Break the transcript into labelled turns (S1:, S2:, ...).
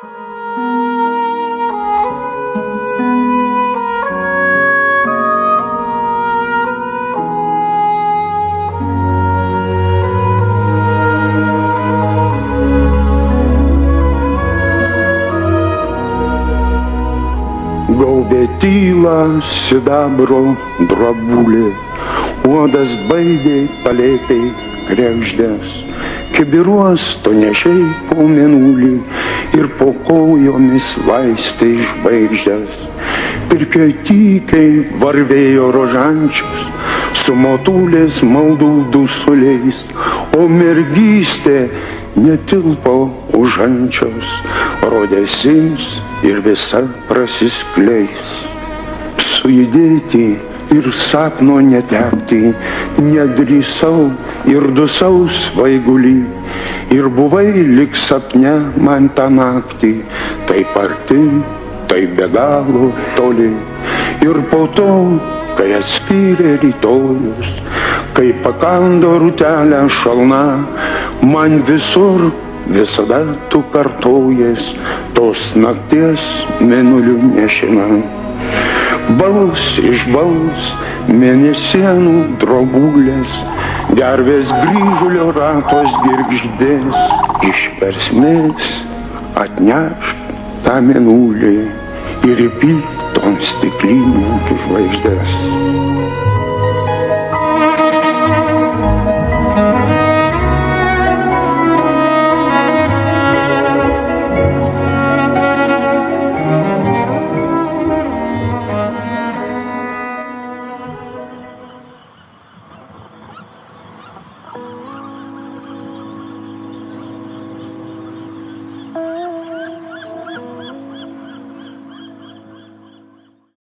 S1: Gaubė tylą sidabro drobulė, uodas baidė palėpiai kregždės, kibiruos tu nešiai po mėnulį ir po kojomis laistai žvaigždės. Pirkioj tykiai varvėjo rožančius su motulės maldų dusuliais, o mergystė netilpo užančios, rodėsims ir visa prasiskleis. Sujudėti ir sapno netekti nedrįsau ir dusau svaigulį, ir buvai lik sapne man tą naktį, taip arti, taip be galo toli. Ir po to, kai atskyrė rytojus, kai pakando rūtelę šalna, man visur visada tu kartojies tos nakties mėnulių nešina. Bals iš bals mėnesienų drobulės, gervės grįžulio ratos girgždės, iš versmės atnešk tą mėnulį ir įpilk ton stiklinių žvaigždės.